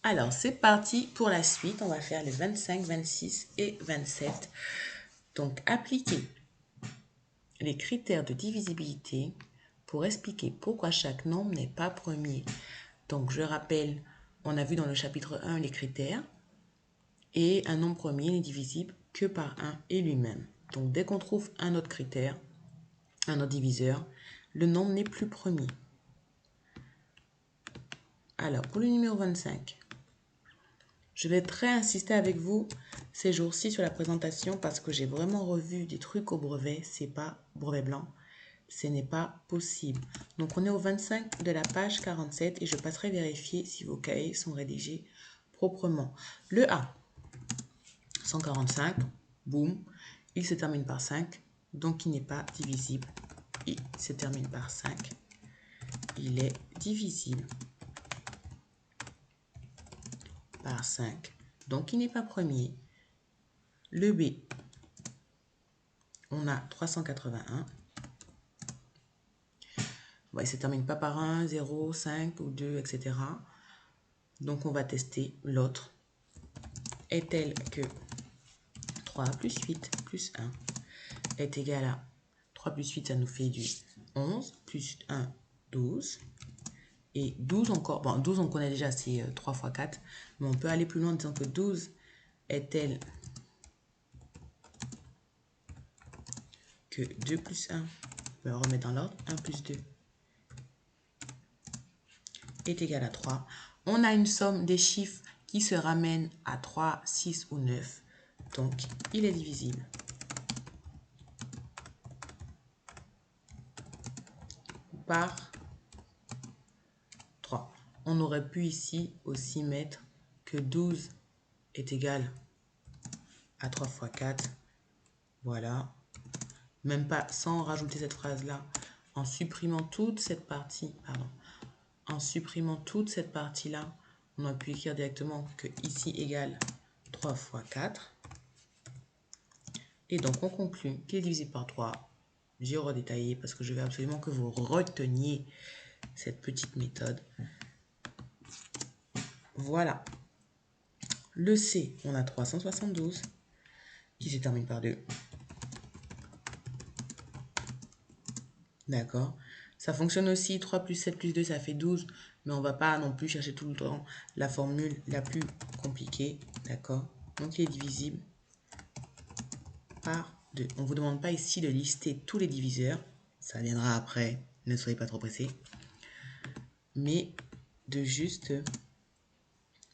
Alors, c'est parti pour la suite. On va faire les 25, 26 et 27. Donc, appliquer les critères de divisibilité pour expliquer pourquoi chaque nombre n'est pas premier. Donc, je rappelle, on a vu dans le chapitre 1 les critères. Et un nombre premier n'est divisible que par 1 et lui-même. Donc, dès qu'on trouve un autre critère, un autre diviseur, le nombre n'est plus premier. Alors, pour le numéro 25, je vais très insister avec vous ces jours-ci sur la présentation parce que j'ai vraiment revu des trucs au brevet. C'est pas brevet blanc. Ce n'est pas possible. Donc, on est au 25 de la page 47 et je passerai vérifier si vos cahiers sont rédigés proprement. Le A, 145, boum, il se termine par 5, donc il n'est pas divisible. Il se termine par 5, il est divisible par 5, donc il n'est pas premier. Le B, on a 381. Bon, il ne se termine pas par 1, 0, 5 ou 2, etc. Donc on va tester l'autre. Est tel que 3 plus 8 plus 1 est égal à 3 plus 8, ça nous fait du 11, plus 1, 12. Et 12 encore, bon 12 on connaît déjà, c'est 3 fois 4, mais on peut aller plus loin en disant que 12 est tel que 2 plus 1, on va remettre dans l'ordre, 1 plus 2 est égal à 3. On a une somme des chiffres qui se ramène à 3, 6 ou 9, donc il est divisible par 3. On aurait pu ici aussi mettre que 12 est égal à 3 fois 4, voilà. Même pas sans rajouter cette phrase-là, en supprimant toute cette partie, en supprimant toute cette partie-là, on a pu écrire directement que ici égale 3 fois 4. Et donc, on conclut qu'il est divisé par 3. J'ai redétaillé parce que je veux absolument que vous reteniez cette petite méthode. Voilà. Le C, on a 372 qui se termine par 2. D'accord. Ça fonctionne aussi, 3 plus 7 plus 2, ça fait 12. Mais on ne va pas non plus chercher tout le temps la formule la plus compliquée. D'accord. Donc, il est divisible par 2. On ne vous demande pas ici de lister tous les diviseurs. Ça viendra après. Ne soyez pas trop pressés. Mais de juste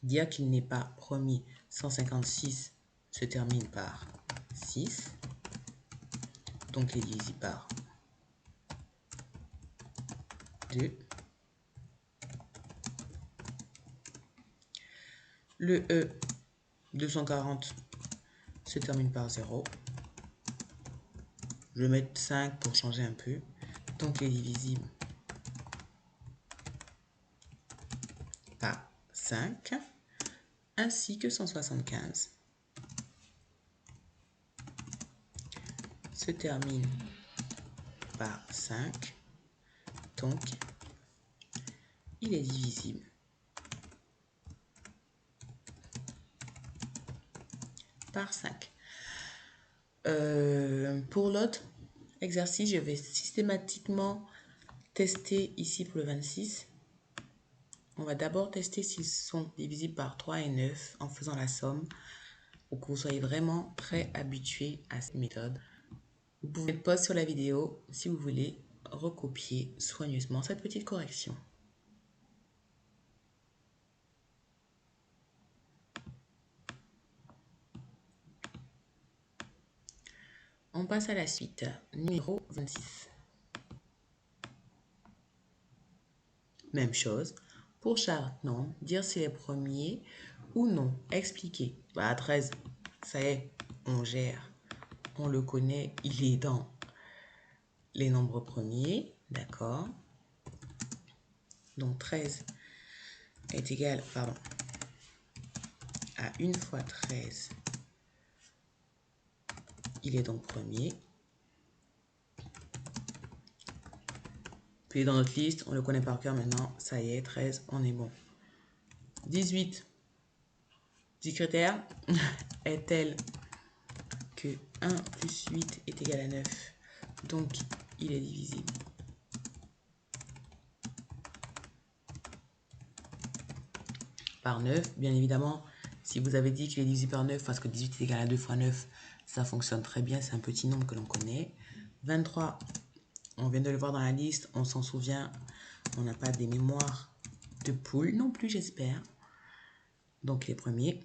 dire qu'il n'est pas premier. 156 se termine par 6. Donc, il est divisible par 2. Le E, 240, se termine par 0. Je vais mettre 5 pour changer un peu. Donc, il est divisible par 5, ainsi que 175 se termine par 5. Donc, il est divisible par 5. Pour l'autre exercice, je vais systématiquement tester ici pour le 26. On va d'abord tester s'ils sont divisibles par 3 et 9 en faisant la somme pour que vous soyez vraiment très habitués à cette méthode. Vous pouvez mettre pause sur la vidéo si vous voulez recopier soigneusement cette petite correction. On passe à la suite. Numéro 26. Même chose. Pour chaque nombre, dire s'il est premier ou non. Expliquer. 13, ça y est, on gère. On le connaît, il est dans les nombres premiers. D'accord. Donc 13 est égal, à 1 fois 13. Il est donc premier. Puis dans notre liste, on le connaît par cœur maintenant. Ça y est, 13, on est bon. 18, Du critère est tel que 1 plus 8 est égal à 9. Donc, il est divisible par 9. Bien évidemment, si vous avez dit qu'il est divisible par 9 parce que 18 est égal à 2 fois 9, ça fonctionne très bien. C'est un petit nombre que l'on connaît. 23, on vient de le voir dans la liste. On s'en souvient. On n'a pas des mémoires de poule non plus, j'espère. Donc, les premiers.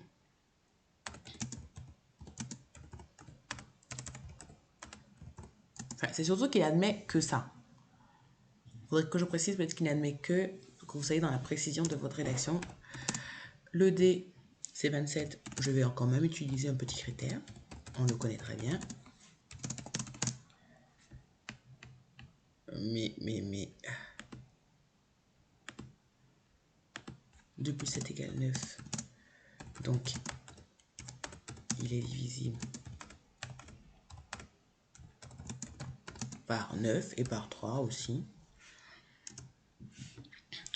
Enfin, c'est surtout qu'il admet que ça. Il faudrait que je précise peut-être qu'il n'admet que vous soyez dans la précision de votre rédaction. Le D, c'est 27. Je vais quand même utiliser un petit critère. On le connaît très bien. Mais 2 plus 7 égale 9. Donc, il est divisible par 9 et par 3 aussi.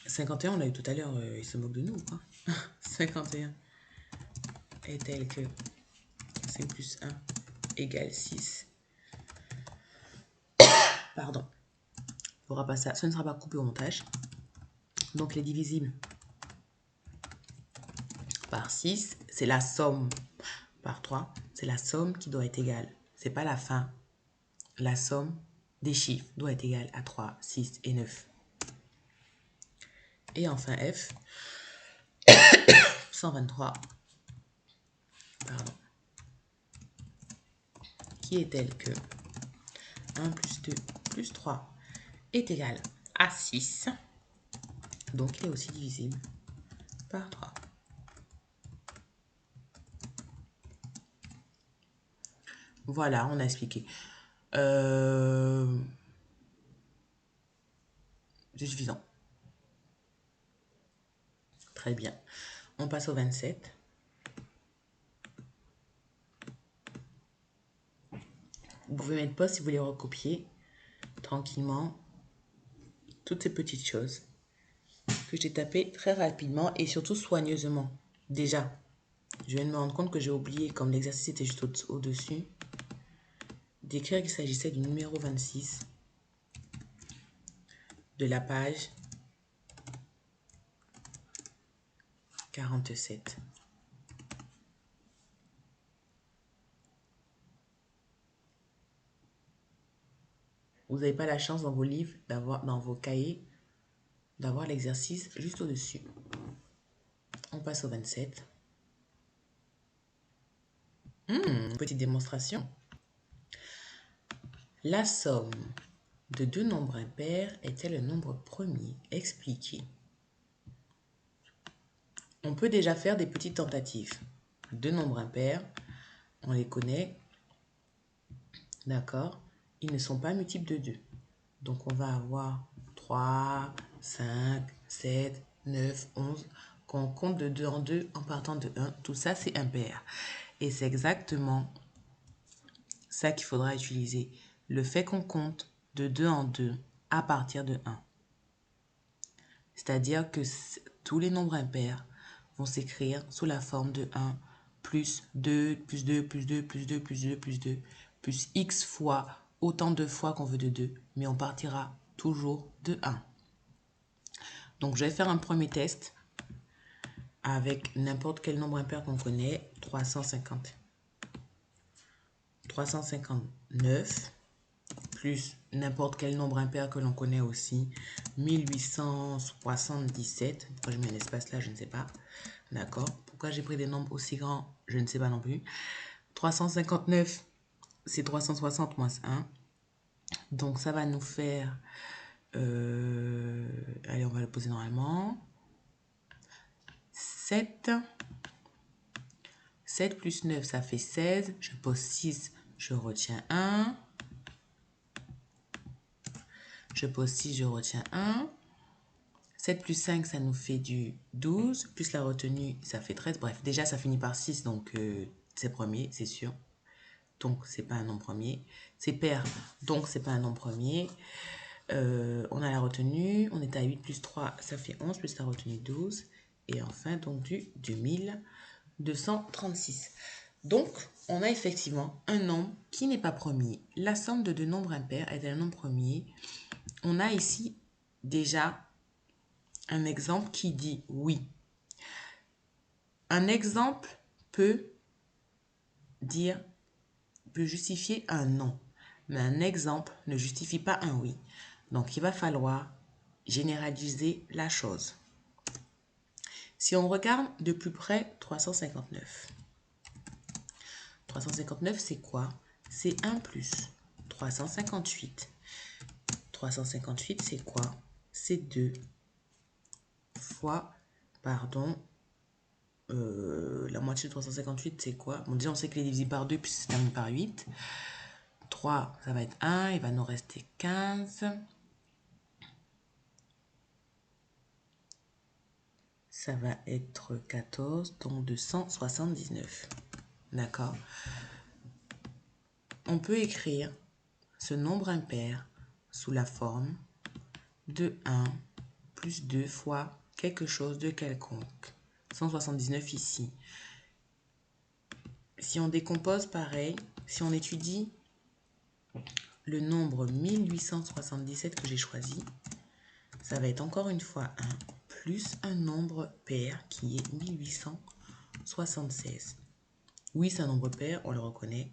51, on l'a eu tout à l'heure, il se moque de nous, quoi. 51 est tel que 5 plus 1 égale 6. Pardon. Il faudra pas ça. Ce ne sera pas coupé au montage. Donc, les divisibles par 6, c'est la somme par 3. C'est la somme qui doit être égale. C'est pas la fin. La somme des chiffres doit être égale à 3, 6 et 9. Et enfin F, 123, pardon, qui est tel que 1 plus 2 plus 3 est égal à 6. Donc, il est aussi divisible par 3. Voilà, on a expliqué. C'est suffisant. Très bien. On passe au 27. Vous pouvez mettre pause si vous voulez recopier tranquillement toutes ces petites choses que j'ai tapées très rapidement et surtout soigneusement. Déjà, je viens de me rendre compte que j'ai oublié, comme l'exercice était juste au-dessus, d'écrire qu'il s'agissait du numéro 26 de la page 47. Vous n'avez pas la chance dans vos livres, dans vos cahiers, d'avoir l'exercice juste au-dessus. On passe au 27. Petite démonstration. La somme de deux nombres impairs est-elle le nombre premier? Expliquez. On peut déjà faire des petites tentatives. Deux nombres impairs, on les connaît. D'accord? Ils ne sont pas multiples de 2. Donc, on va avoir 3, 5, 7, 9, 11. Quand on compte de 2 en 2 en partant de 1, tout ça, c'est impair. Et c'est exactement ça qu'il faudra utiliser. Le fait qu'on compte de 2 en 2 à partir de 1. C'est-à-dire que tous les nombres impairs vont s'écrire sous la forme de 1 plus 2, plus 2, plus 2, plus 2, plus 2, plus 2, plus x fois autant de fois qu'on veut de 2. Mais on partira toujours de 1. Donc, je vais faire un premier test avec n'importe quel nombre impair qu'on connaît. 350. 359 plus n'importe quel nombre impair que l'on connaît aussi. 1877. Pourquoi je mets un espace là, je ne sais pas. D'accord. Pourquoi j'ai pris des nombres aussi grands, je ne sais pas non plus. 359, c'est 360 moins 1. Donc, ça va nous faire... allez, on va le poser normalement. 7. 7 plus 9, ça fait 16. Je pose 6, je retiens 1. Je pose 6, je retiens 1. 7 plus 5, ça nous fait du 12. Plus la retenue, ça fait 13. Bref, déjà, ça finit par 6, donc c'est premier, c'est sûr. Donc, c'est pas un nombre premier. C'est pair, donc c'est pas un nombre premier. On a la retenue, on est à 8 plus 3, ça fait 11, plus la retenue 12. Et enfin, donc du 1000. 236. Donc, on a effectivement un nombre qui n'est pas premier. La somme de deux nombres impairs est un nombre premier. On a ici déjà un exemple qui dit oui. Un exemple peut justifier un non, mais un exemple ne justifie pas un oui. Donc, il va falloir généraliser la chose. Si on regarde de plus près 359. 359, c'est quoi? C'est 1 plus 358. 358, c'est quoi? C'est 2 fois, la moitié de 358, c'est quoi? Bon, déjà, on sait que les divisé par 2, puis ça se termine par 8. 3, ça va être 1, il va nous rester 15. Ça va être 14, donc 279. D'accord? On peut écrire ce nombre impair sous la forme de 1 plus 2 fois quelque chose de quelconque. 179 ici. Si on décompose pareil, si on étudie le nombre 1877 que j'ai choisi, ça va être encore une fois 1 plus un nombre pair qui est 1876. Oui, c'est un nombre pair, on le reconnaît.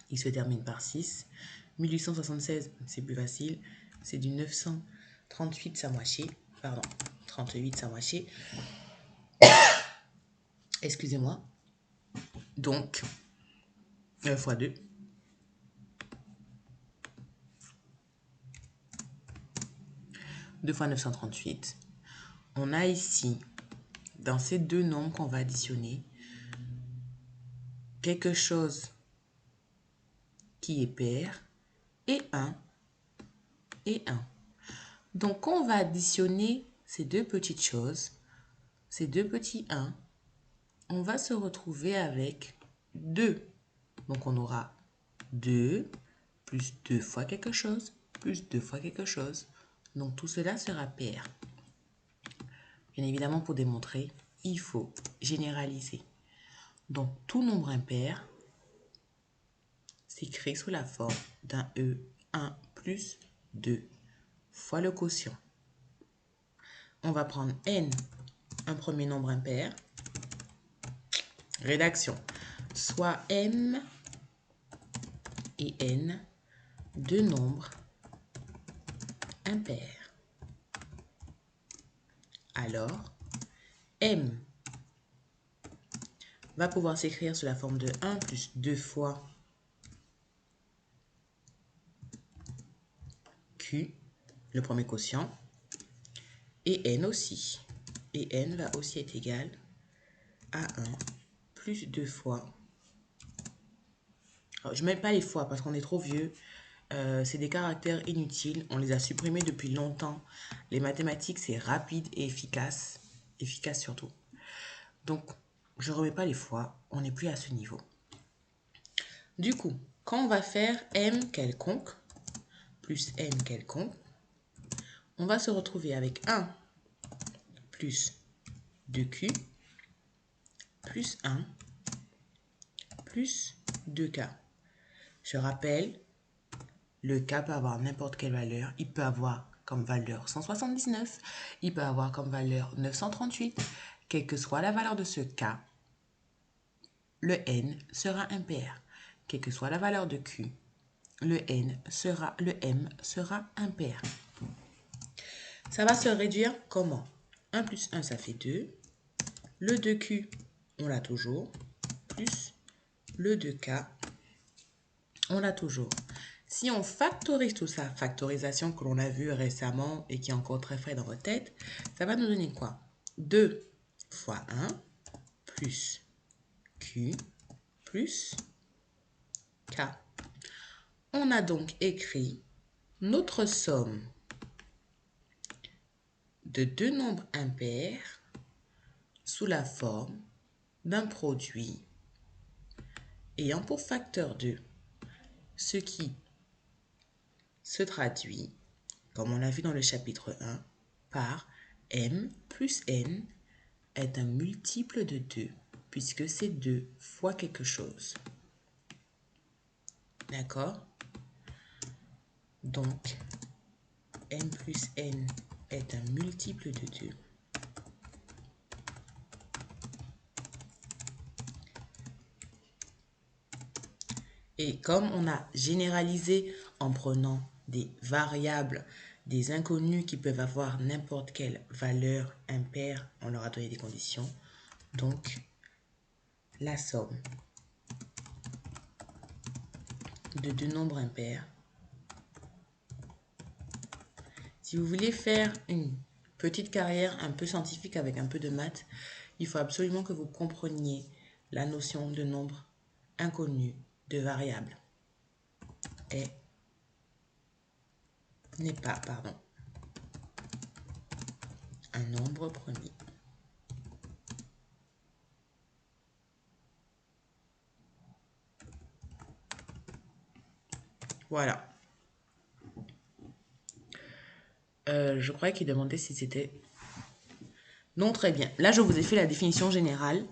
Il se termine par 6. 1876, c'est plus facile. C'est du 938 sa moitié. Pardon, 38 sa moitié. Excusez-moi. Donc, fois 2. 2 fois 938. On a ici, dans ces deux nombres qu'on va additionner, quelque chose qui est pair et 1 et 1. Donc, quand on va additionner ces deux petites choses, ces deux petits 1, on va se retrouver avec 2. Donc, on aura 2 plus 2 fois quelque chose, plus 2 fois quelque chose. Donc, tout cela sera pair. Bien évidemment, pour démontrer, il faut généraliser. Donc, tout nombre impair s'écrit sous la forme d'un E1 plus 2 fois le quotient. On va prendre n, un premier nombre impair. Rédaction. Soit m et n, deux nombres impairs. Alors, m va pouvoir s'écrire sous la forme de 1 plus 2 fois q, le premier quotient, et n aussi. Et n va aussi être égal à 1 plus 2 fois. Alors, je ne mets pas les fois parce qu'on est trop vieux. C'est des caractères inutiles. On les a supprimés depuis longtemps. Les mathématiques, c'est rapide et efficace. Efficace surtout. Donc, je ne remets pas les fois. On n'est plus à ce niveau. Du coup, quand on va faire m quelconque plus n quelconque, on va se retrouver avec 1 plus 2q plus 1 plus 2k. Je rappelle, le k peut avoir n'importe quelle valeur. Il peut avoir comme valeur 179, il peut avoir comme valeur 938. Quelle que soit la valeur de ce k, le n sera impair. Quelle que soit la valeur de q, le m sera impair. Ça va se réduire comment? 1 plus 1, ça fait 2. Le 2q, on l'a toujours. Plus le 2k, on l'a toujours. Si on factorise tout ça, factorisation que l'on a vu récemment et qui est encore très frais dans votre tête, ça va nous donner quoi? 2 fois 1 plus q plus k. On a donc écrit notre somme de deux nombres impairs sous la forme d'un produit ayant pour facteur 2 ce qui se traduit, comme on l'a vu dans le chapitre 1, par m plus n est un multiple de 2. puisque c'est 2 fois quelque chose. D'accord? Donc, n plus n est un multiple de 2. Et comme on a généralisé en prenant des variables, des inconnus qui peuvent avoir n'importe quelle valeur impaire, on leur a donné des conditions. Donc, la somme de deux nombres impairs. Si vous voulez faire une petite carrière un peu scientifique avec un peu de maths, il faut absolument que vous compreniez la notion de nombre inconnu, de variable. N'est pas, pardon, un nombre premier. Voilà. Je croyais qu'il demandait si c'était... Non, très bien. Là, je vous ai fait la définition générale,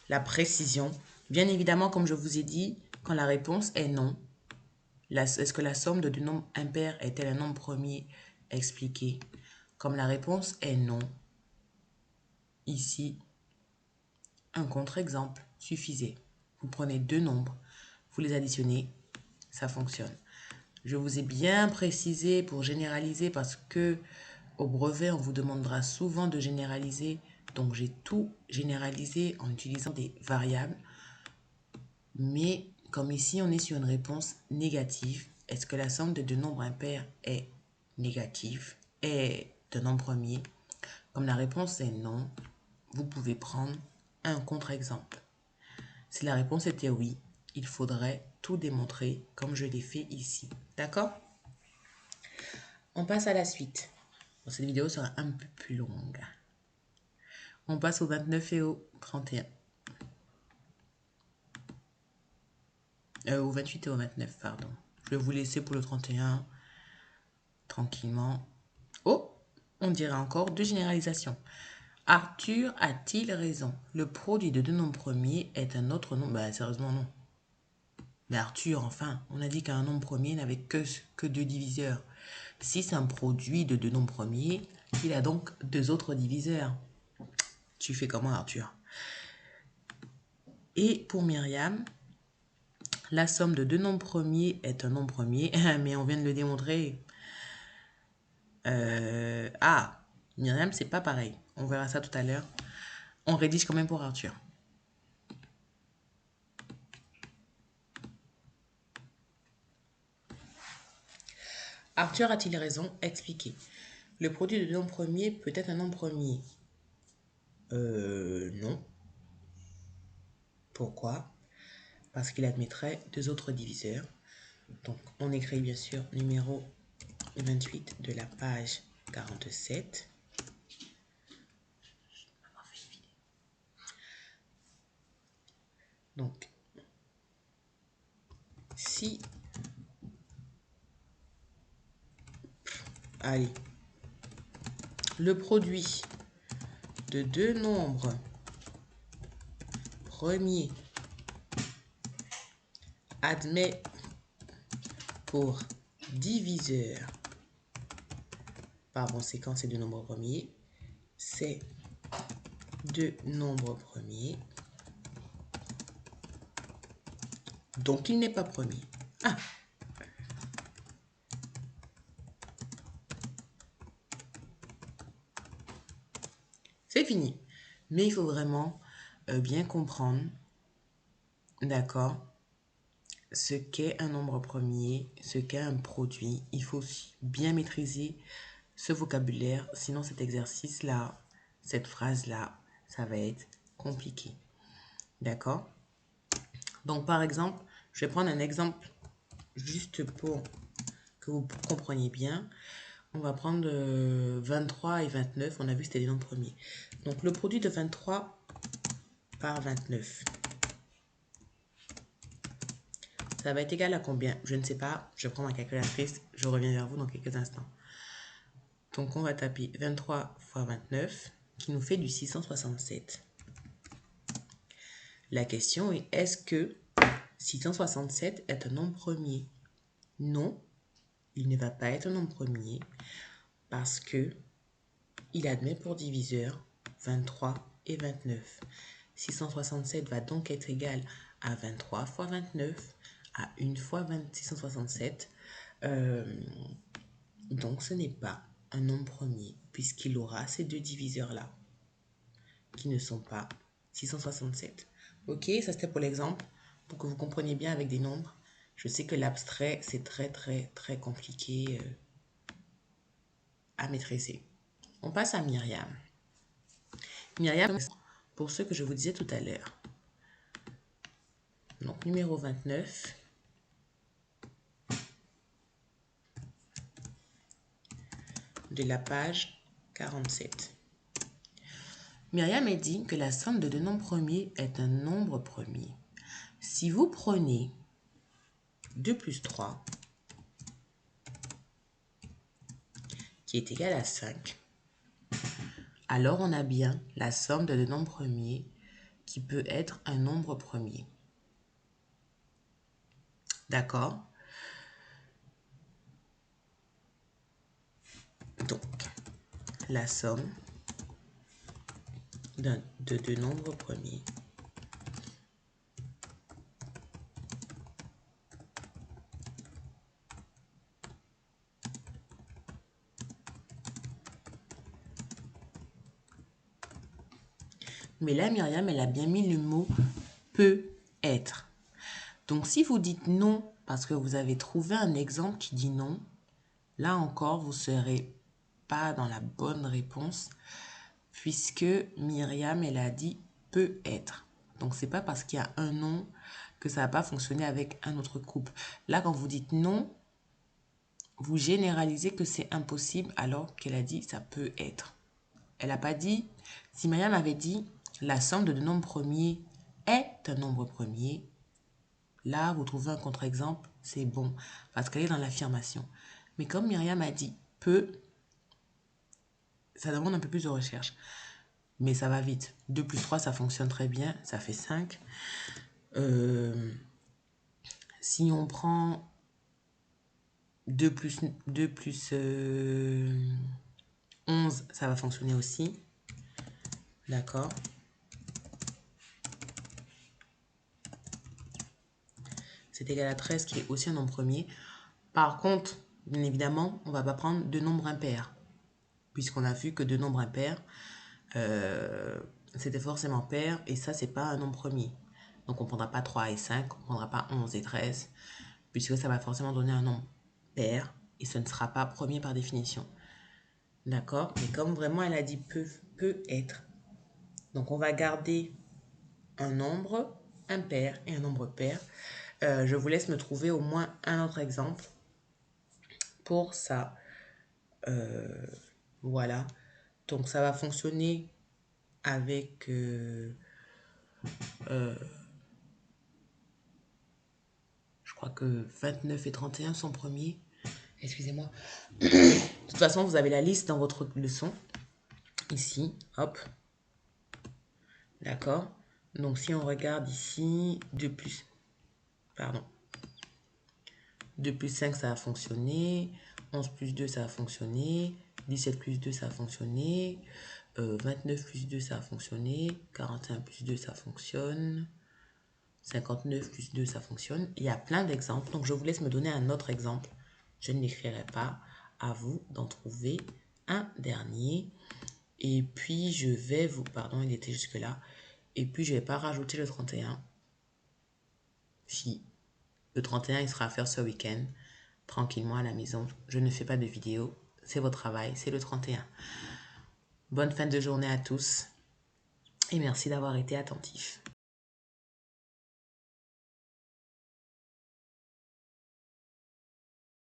la précision. Bien évidemment, comme je vous ai dit, quand la réponse est non, est-ce que la somme de deux nombres impairs est-elle un nombre premier? Expliqué. Comme la réponse est non, ici, un contre-exemple suffisait. Vous prenez deux nombres, vous les additionnez, ça fonctionne. Je vous ai bien précisé pour généraliser parce que au brevet, on vous demandera souvent de généraliser. Donc, j'ai tout généralisé en utilisant des variables. Mais comme ici, on est sur une réponse négative, est-ce que la somme de deux nombres impairs est négative, est de nombre premier? Comme la réponse est non, vous pouvez prendre un contre-exemple. Si la réponse était oui, il faudrait tout démontrer comme je l'ai fait ici. D'accord? On passe à la suite. Bon, cette vidéo sera un peu plus longue. On passe au 29 et au 31. Au 28 et au 29, pardon. Je vais vous laisser pour le 31 tranquillement. Oh, on dirait encore deux généralisations. Arthur a-t-il raison? Le produit de deux nombres premiers est un autre nombre? Bah, sérieusement, non. Mais Arthur, enfin, on a dit qu'un nombre premier n'avait que deux diviseurs. Si c'est un produit de deux nombres premiers, il a donc deux autres diviseurs. Tu fais comment, Arthur? Et pour Myriam, la somme de deux nombres premiers est un nombre premier, mais on vient de le démontrer. Myriam, c'est pas pareil. On verra ça tout à l'heure. On rédige quand même pour Arthur. Arthur a-t-il raison? Expliquez. Le produit de deux nombres premiers peut être un nombre premier. Non. Pourquoi? Parce qu'il admettrait deux autres diviseurs. Donc, on écrit bien sûr numéro 28 de la page 47. Donc, si... Allez. Le produit de deux nombres premiers admet pour diviseur par conséquent ces deux nombres premiers, c'est deux nombres premiers. Donc, il n'est pas premier. Ah! C'est fini. Mais il faut vraiment bien comprendre, d'accord, ce qu'est un nombre premier, ce qu'est un produit. Il faut bien maîtriser ce vocabulaire, sinon cet exercice-là, cette phrase-là, ça va être compliqué. D'accord? Donc, par exemple, je vais prendre un exemple juste pour que vous compreniez bien. On va prendre 23 et 29. On a vu que c'était les nombres premiers. Donc, le produit de 23 par 29. Ça va être égal à combien? Je ne sais pas. Je prends ma calculatrice. Je reviens vers vous dans quelques instants. Donc, on va taper 23 fois 29 qui nous fait du 667. La question est, est-ce que 667 est un nombre premier? Non, il ne va pas être un nombre premier parce que il admet pour diviseur 23 et 29. 667 va donc être égal à 23 fois 29, à 1 fois 667. Donc ce n'est pas un nombre premier puisqu'il aura ces deux diviseurs-là qui ne sont pas 667. Ok, ça c'était pour l'exemple, pour que vous compreniez bien avec des nombres. Je sais que l'abstrait, c'est très compliqué à maîtriser. On passe à Myriam. Myriam, pour ce que je vous disais tout à l'heure. Donc, numéro 29. De la page 47. Myriam a dit que la somme de deux nombres premiers est un nombre premier. Si vous prenez 2 plus 3, qui est égal à 5, alors on a bien la somme de deux nombres premiers qui peut être un nombre premier. D'accord? Donc, la somme de deux nombres premiers mais là, Myriam, elle a bien mis le mot peut être. Donc, si vous dites non parce que vous avez trouvé un exemple qui dit non, là encore, vous ne serez pas dans la bonne réponse puisque Myriam, elle a dit peut être. Donc, c'est pas parce qu'il y a un non que ça va pas fonctionner avec un autre couple. Là, quand vous dites non, vous généralisez que c'est impossible alors qu'elle a dit ça peut être. Elle n'a pas dit, si Myriam avait dit la somme de deux nombres premiers est un nombre premier, là, vous trouvez un contre-exemple, c'est bon, parce qu'elle est dans l'affirmation. Mais comme Myriam a dit peut, ça demande un peu plus de recherche. Mais ça va vite. 2 plus 3, ça fonctionne très bien, ça fait 5. Si on prend 2 plus 11, ça va fonctionner aussi. D'accord. C'est égal à 13 qui est aussi un nombre premier. Par contre, bien évidemment, on ne va pas prendre deux nombres impairs. Puisqu'on a vu que deux nombres impairs, c'était forcément pair. Et ça, c'est pas un nombre premier. Donc, on ne prendra pas 3 et 5. On ne prendra pas 11 et 13. Puisque ça va forcément donner un nombre pair. Et ce ne sera pas premier par définition. D'accord? Mais comme vraiment, elle a dit peut être. Donc, on va garder un nombre impair et un nombre pair. Je vous laisse me trouver au moins un autre exemple pour ça. Voilà. Donc, ça va fonctionner avec... je crois que 29 et 31 sont premiers. Excusez-moi. De toute façon, vous avez la liste dans votre leçon. Ici, hop. D'accord. Donc, si on regarde ici, 2 plus 5, ça a fonctionné. 11 plus 2, ça a fonctionné. 17 plus 2, ça a fonctionné. 29 plus 2, ça a fonctionné. 41 plus 2, ça fonctionne. 59 plus 2, ça fonctionne. Il y a plein d'exemples. Donc, je vous laisse me donner un autre exemple. Je ne l'écrirai pas. À vous d'en trouver un dernier. Et puis, je vais vous... Pardon, il était jusque-là. Et puis, je ne vais pas rajouter le 31. Si. Le 31, il sera à faire ce week-end. Tranquillement à la maison. Je ne fais pas de vidéo. C'est votre travail. C'est le 31. Bonne fin de journée à tous. Et merci d'avoir été attentifs.